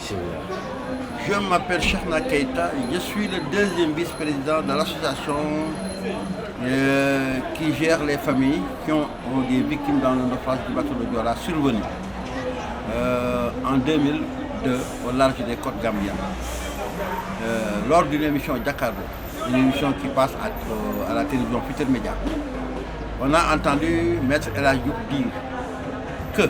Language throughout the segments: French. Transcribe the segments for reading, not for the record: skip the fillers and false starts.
Je m'appelle Cheikhna Keita, je suis le deuxième vice-président de l'association qui gère les familles qui ont des victimes dans le naufrage du bateau de Joola survenu en 2002 au large des côtes gambiennes. Lors d'une émission Jakaarlo, une émission qui passe à la télévision Futurs Médias, on a entendu Maître El Hadji Diouf dire que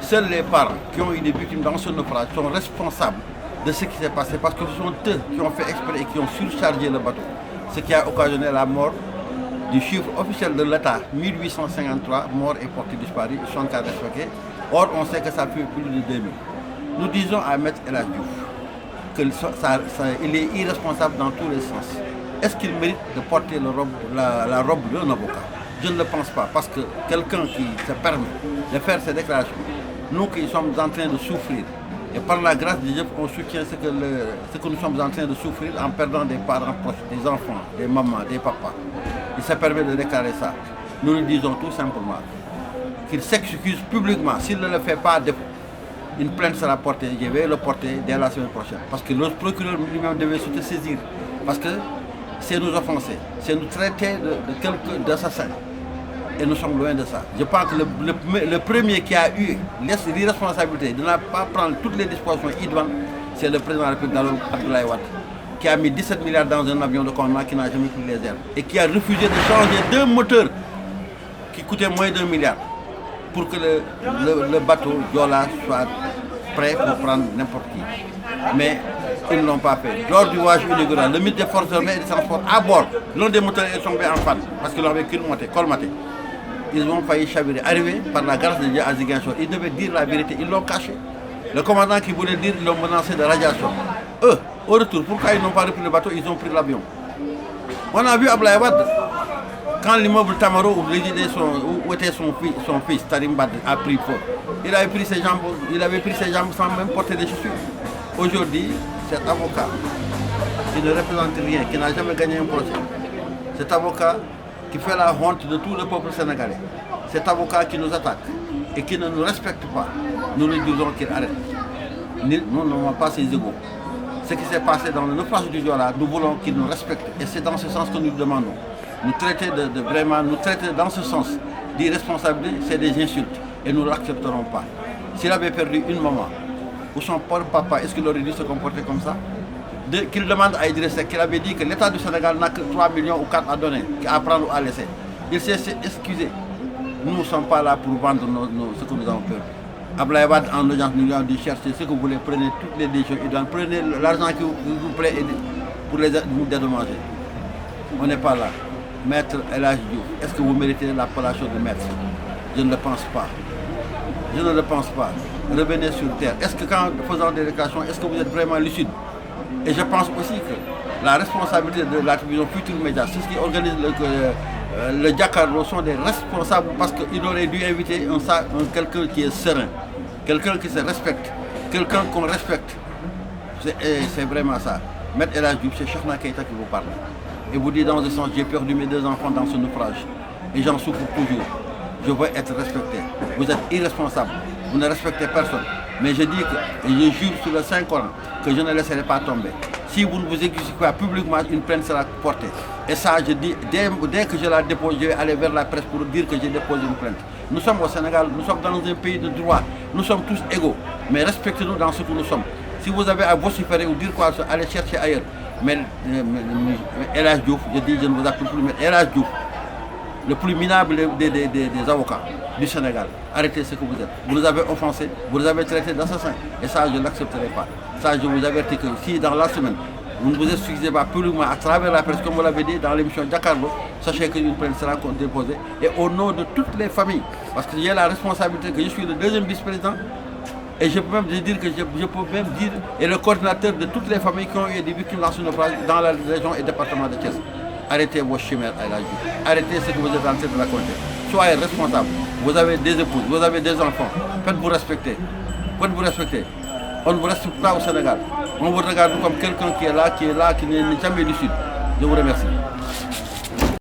seuls les parents qui ont eu des victimes dans ce naufrage sont responsables de ce qui s'est passé parce que ce sont eux qui ont fait exprès et qui ont surchargé le bateau. Ce qui a occasionné la mort du chiffre officiel de l'État, 1853 morts et portés disparus, 64 respectés. Or, on sait que ça fait plus de 2000. Nous disons à Maître El Hadji Diouf qu'il est irresponsable dans tous les sens. Est-ce qu'il mérite de porter la robe d'un avocat? Je ne le pense pas, parce que quelqu'un qui se permet de faire ces déclarations, nous qui sommes en train de souffrir, et par la grâce de Dieu, on soutient ce que nous sommes en train de souffrir en perdant des parents proches, des enfants, des mamans, des papas. Il se permet de déclarer ça. Nous lui disons tout simplement qu'il s'excuse publiquement. S'il ne le fait pas, une plainte sera portée. Je vais le porter dès la semaine prochaine. Parce que le procureur lui-même devait se saisir. Parce que c'est nous offenser, c'est nous traiter d'assassins. Et nous sommes loin de ça. Je pense que le premier qui a eu l'irresponsabilité de ne pas prendre toutes les dispositions idoines, c'est le président de la République, Abdoulaye Wade, qui a mis 17 milliards dans un avion de commandement qui n'a jamais pris les airs. Et qui a refusé de changer deux moteurs qui coûtaient moins d'1 milliard pour que le bateau Joola soit prêt pour prendre n'importe qui. Mais ils ne l'ont pas fait. Lors du voyage inaugural, le ministre des Forces armées et des Transports à bord, l'un des moteurs est tombé en panne parce qu'il n'avait qu'une montée, colmaté. Ils ont failli chavirer. Arrivé par la grâce de Dieu à Ziguinchor, ils devaient dire la vérité, ils l'ont caché. Le commandant qui voulait dire, ils l'ont menacé de radiation. Eux, au retour, pourquoi ils n'ont pas repris le bateau? Ils ont pris l'avion. On a vu Abdoulaye Wade, quand l'immeuble Tamaro où était son fils, Tarim Bad, a pris feu. Il avait pris ses jambes sans même porter des chaussures. Aujourd'hui, cet avocat qui ne représente rien, qui n'a jamais gagné un procès, cet avocat qui fait la honte de tout le peuple sénégalais, cet avocat qui nous attaque et qui ne nous respecte pas, nous lui disons qu'il arrête. Nous n'avons pas ses égaux. Ce qui s'est passé dans le naufrage du Joola, nous voulons qu'il nous respecte et c'est dans ce sens que nous demandons. Nous traiter dans ce sens d'irresponsabilité, c'est des insultes et nous ne l'accepterons pas. S'il avait perdu une maman ou son pauvre papa, est-ce qu'il aurait dû se comporter comme ça? Qu'il demande à Idriss Seck, qu'il avait dit que l'État du Sénégal n'a que 3 millions ou 4 à donner, à prendre ou à laisser. Il s'est excusé. Nous ne sommes pas là pour vendre ce que nous avons perdu. Abdoulaye Wade en audience nous a dit cherchez ce que vous voulez, prenez toutes les décisions, prenez l'argent qui vous plaît pour nous dédommager. On n'est pas là. Maître El Hadji Diouf, est-ce que vous méritez l'appellation de maître? Je ne le pense pas. Je ne le pense pas. Revenez sur terre. Est-ce que quand faisant des déclarations, est-ce que vous êtes vraiment lucide? Et je pense aussi que la responsabilité de la télévision Futurs Médias, ceux qui organisent le Jakaarlo sont des responsables parce qu'ils auraient dû inviter quelqu'un qui est serein, quelqu'un qui se respecte, quelqu'un qu'on respecte. C'est vraiment ça. Maître El Hadji Diouf, c'est Cheikhna Keita qui vous parle. Et vous dit dans ce sens, j'ai perdu mes 2 enfants dans ce naufrage. Et j'en souffre toujours. Je veux être respecté. Vous êtes irresponsable. Vous ne respectez personne. Mais je dis que, et je jure sur le Saint-Coran, que je ne laisserai pas tomber. Si vous ne vous excusez pas publiquement, une plainte sera portée. Et ça, je dis, dès que je la dépose, je vais aller vers la presse pour dire que j'ai déposé une plainte. Nous sommes au Sénégal, nous sommes dans un pays de droit. Nous sommes tous égaux. Mais respectez-nous dans ce que nous sommes. Si vous avez à vociférer ou dire quoi, allez chercher ailleurs. Mais El Hadji Diouf, je dis, je ne vous appelle plus, mais El Hadji Diouf, le plus minable des avocats du Sénégal. Arrêtez ce que vous êtes. Vous nous avez offensés, vous nous avez traités d'assassins. Et ça, je ne l'accepterai pas. Ça, je vous avertis que si dans la semaine, vous ne vous excusez pas publiquement à travers la presse, comme vous l'avez dit dans l'émission Jakaarlo, sachez qu'une plainte sera déposée. Et au nom de toutes les familles, parce que j'ai la responsabilité que je suis le deuxième vice-président, et je peux même dire que et le coordinateur de toutes les familles qui ont eu des victimes dans ce naufrage dans la région et département de Thiès. Arrêtez vos chimères à l'âge. Arrêtez ce que vous êtes en train de raconter. Soyez responsables. Vous avez des épouses, vous avez des enfants. Faites-vous respecter. Faites-vous respecter. On ne vous respecte pas au Sénégal. On vous regarde comme quelqu'un qui est là, qui n'est jamais lucide. Je vous remercie.